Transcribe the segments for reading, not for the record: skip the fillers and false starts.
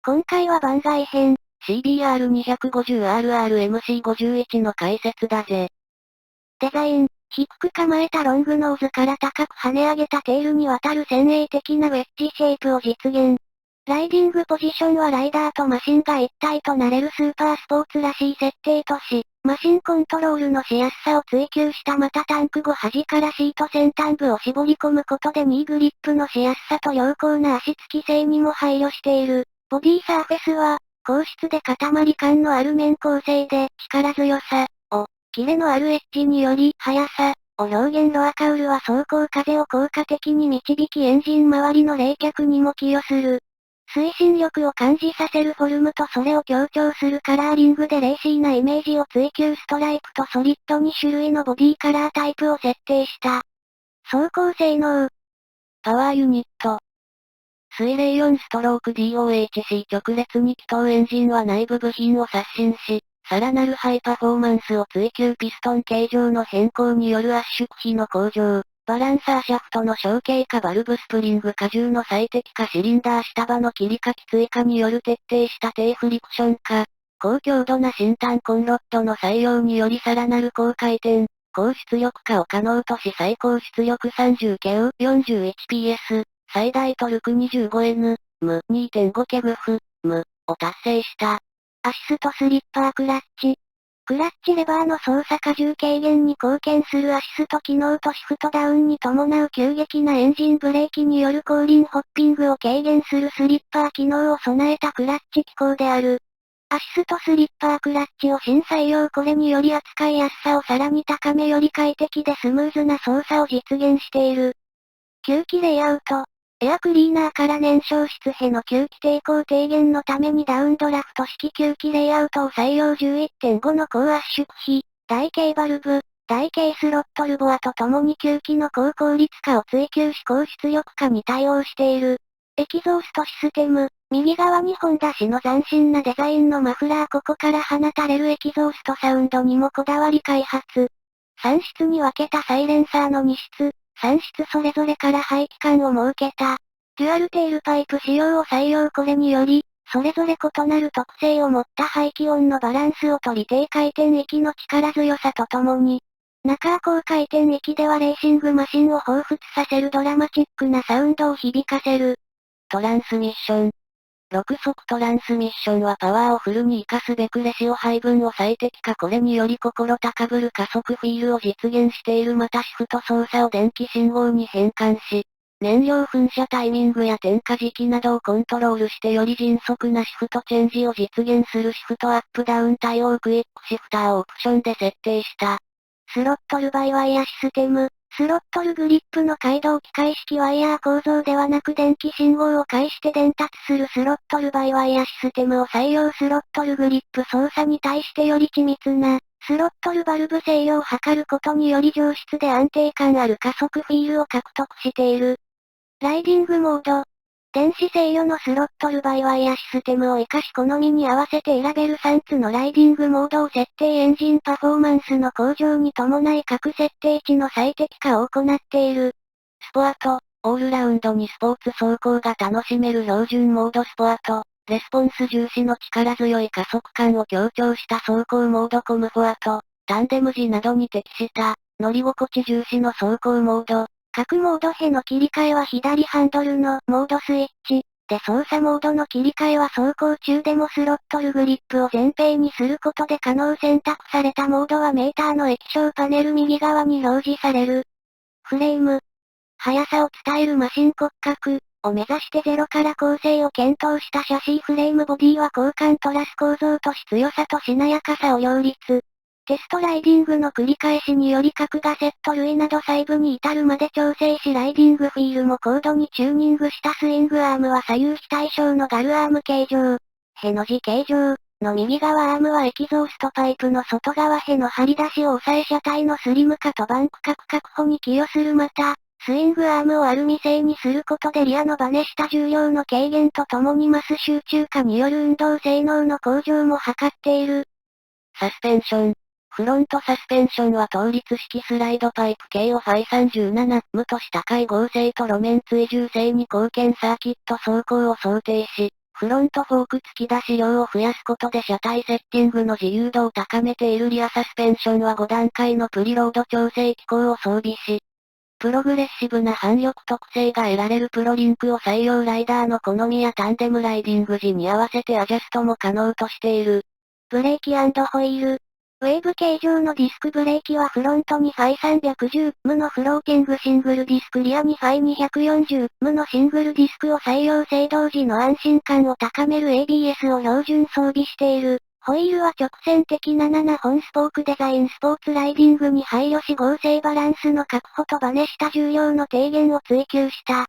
今回は番外編、CBR250RRMC51 の解説だぜ。デザイン、低く構えたロングノーズから高く跳ね上げたテールにわたる先鋭的なウェッジシェイプを実現。ライディングポジションはライダーとマシンが一体となれるスーパースポーツらしい設定とし、マシンコントロールのしやすさを追求したまたタンク後端からシート先端部を絞り込むことでニーグリップのしやすさと良好な足つき性にも配慮している。ボディサーフェスは、硬質で塊感のある面構成で力強さを、キレのあるエッジにより速さを表現。ロアカウルは走行風を効果的に導きエンジン周りの冷却にも寄与する。推進力を感じさせるフォルムとそれを強調するカラーリングでレーシーなイメージを追求。ストライプとソリッド2種類のボディカラータイプを設定した。走行性能。パワーユニット。水冷4ストローク DOHC 直列2気筒エンジンは内部部品を刷新し、さらなるハイパフォーマンスを追求。ピストン形状の変更による圧縮比の向上。バランサーシャフトの小径化バルブスプリング荷重の最適化。シリンダー下場の切り欠き追加による徹底した低フリクション化。高強度な新単コンロッドの採用によりさらなる高回転、高出力化を可能とし最高出力39、41PS、最大トルク 25N、2.5 ケブフ、を達成した。アシストスリッパークラッチ。クラッチレバーの操作荷重軽減に貢献するアシスト機能とシフトダウンに伴う急激なエンジンブレーキによる後輪ホッピングを軽減するスリッパー機能を備えたクラッチ機構である。アシストスリッパークラッチを新採用。これにより扱いやすさをさらに高めより快適でスムーズな操作を実現している。吸気レイアウト。エアクリーナーから燃焼室への吸気抵抗低減のためにダウンドラフト式吸気レイアウトを採用。11.5 の高圧縮比、大径バルブ、大径スロットルボアとともに吸気の高効率化を追求し高出力化に対応している。エキゾーストシステム、右側に本出しの斬新なデザインのマフラー。ここから放たれるエキゾーストサウンドにもこだわり開発。3室に分けたサイレンサーの2室、3室それぞれから排気管を設けた。デュアルテールパイプ仕様を採用。これにより、それぞれ異なる特性を持った排気音のバランスを取り低回転域の力強さとともに、中高回転域ではレーシングマシンを彷彿させるドラマチックなサウンドを響かせる。トランスミッション。6速トランスミッションはパワーをフルに活かすべくレシオ配分を最適化。これにより心高ぶる加速フィールを実現している。またシフト操作を電気信号に変換し、燃料噴射タイミングや点火時期などをコントロールしてより迅速なシフトチェンジを実現する。シフトアップダウン対応クイックシフターをオプションで設定した。スロットルバイワイヤシステム。スロットルグリップの回動機械式ワイヤー構造ではなく電気信号を介して伝達するスロットルバイワイヤシステムを採用。スロットルグリップ操作に対してより緻密な、スロットルバルブ制御を図ることにより上質で安定感ある加速フィールを獲得している。ライディングモード。電子制御のスロットルバイワイヤシステムを活かし好みに合わせて選べる3つのライディングモードを設定。エンジンパフォーマンスの向上に伴い各設定値の最適化を行っている。スポアト、オールラウンドにスポーツ走行が楽しめる標準モード。スポアト、レスポンス重視の力強い加速感を強調した走行モード。コムフォアト、タンデム時などに適した乗り心地重視の走行モード。各モードへの切り替えは左ハンドルのモードスイッチで操作。モードの切り替えは走行中でもスロットルグリップを前平にすることで可能。選択されたモードはメーターの液晶パネル右側に表示される。フレーム。速さを伝えるマシン骨格を目指してゼロから構成を検討したシャシーフレーム。ボディは交換トラス構造とし強さとしなやかさを両立。テストライディングの繰り返しにより角がセット類など細部に至るまで調整しライディングフィールも高度にチューニングしたスイングアームは左右非対称のガルアーム形状。への字形状の右側アームはエキゾーストパイプの外側への張り出しを抑え車体のスリム化とバンク角確保に寄与する。また、スイングアームをアルミ製にすることでリアのバネした重量の軽減とともにマス集中化による運動性能の向上も図っている。サスペンション。フロントサスペンションは倒立式スライドパイプ系をファイ37とし高い剛性と路面追従性に貢献。サーキット走行を想定し、フロントフォーク突き出し量を増やすことで車体セッティングの自由度を高めているリアサスペンションは5段階のプリロード調整機構を装備し、プログレッシブな反力特性が得られるプロリンクを採用ライダーの好みやタンデムライディング時に合わせてアジャストも可能としている。ブレーキ&ホイール。ウェーブ形状のディスクブレーキはフロントに Φ310M のフローティングシングルディスクリアに Φ240M のシングルディスクを採用制動時の安心感を高める ABS を標準装備している。ホイールは直線的な7本スポークデザインスポーツライディングに配慮し合成バランスの確保とバネした重量の低減を追求した。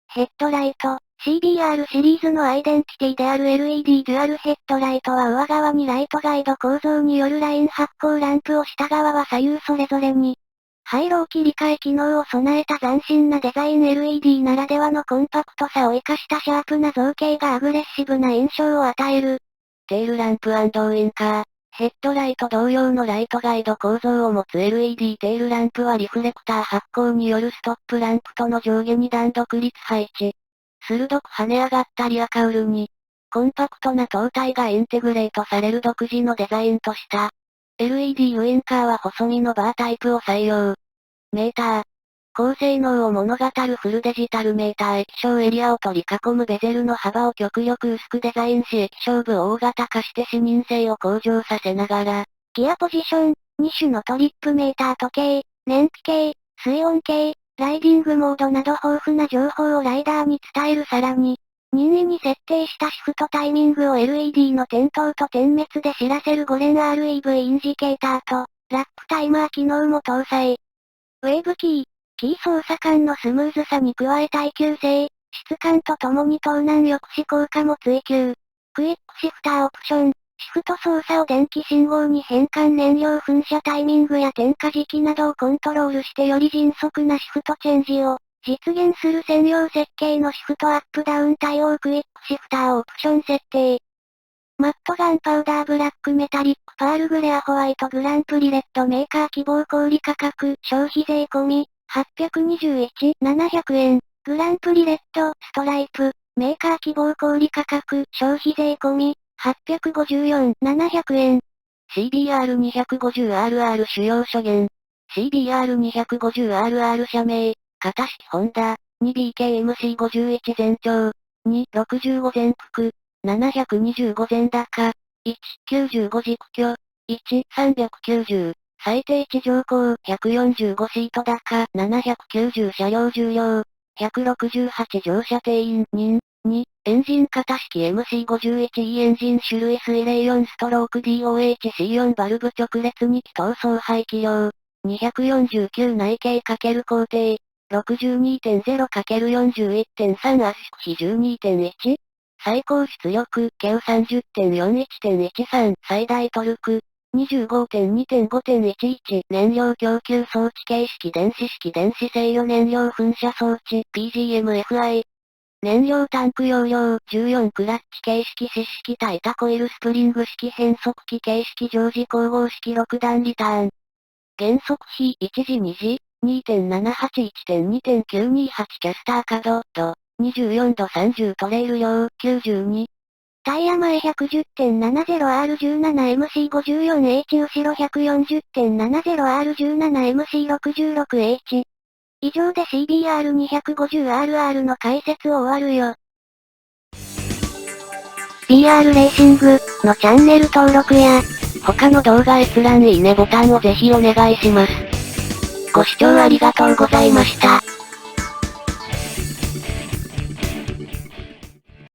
ヘッドライト。CBR シリーズのアイデンティティである LED デュアルヘッドライトは上側にライトガイド構造によるライン発光ランプを下側は左右それぞれに、廃炉切り替え機能を備えた斬新なデザイン LED ならではのコンパクトさを生かしたシャープな造形がアグレッシブな印象を与える。テールランプ&ウインカー。ヘッドライト同様のライトガイド構造を持つ LED テールランプはリフレクター発光によるストップランプとの上下に段独立配置。鋭く跳ね上がったリアカウルに、コンパクトな塔体がインテグレートされる独自のデザインとした。LED ウインカーは細身のバータイプを採用。メーター。高性能を物語るフルデジタルメーター液晶エリアを取り囲むベゼルの幅を極力薄くデザインし液晶部を大型化して視認性を向上させながら、ギアポジション、2種のトリップメーター時計、燃費計、水温計、ライディングモードなど豊富な情報をライダーに伝えるさらに、任意に設定したシフトタイミングを LED の点灯と点滅で知らせる5連 REV インジケーターと、ラップタイマー機能も搭載。ウェーブキー操作感のスムーズさに加え耐久性、質感とともに盗難抑止効果も追求。クイックシフターオプション、シフト操作を電気信号に変換燃料噴射タイミングや点火時期などをコントロールしてより迅速なシフトチェンジを実現する専用設計のシフトアップダウン対応クイックシフターオプション設定。マットガンパウダーブラックメタリックパールグレアホワイトグランプリレッドメーカー希望小売価格消費税込み821、700円。グランプリレッドストライプメーカー希望小売価格消費税込み854、700円。CBR250RR 主要諸言。CBR250RR 社名、型式ホンダ、2BKMC51 全長、265全幅、725全高、195軸距、1390、最低地上高145シート高、790車両重量、168乗車定員人、2、エンジン型式 MC51E エンジン種類水冷4ストローク DOHC4 バルブ直列2気筒送排気量、249内径×高低、62.0×41.3 圧縮比 12.1、最高出力、計 30.41.13 最大トルク、25.2.5.11 燃料供給装置形式電子式電子制御燃料噴射装置 PGM-FI 燃料タンク容量14クラッチ形式四式耐多コイルスプリング式変速機形式常時交互式6段リターン。減速比1時2時 2.781.2.928 キャスター角度24度30トレイル量92。タイヤ前 110.70R17MC54H 後ろ 140.70R17MC66H。以上で CBR250RR の解説を終わるよ。BR レーシングのチャンネル登録や、他の動画閲覧いいねボタンをぜひお願いします。ご視聴ありがとうございました。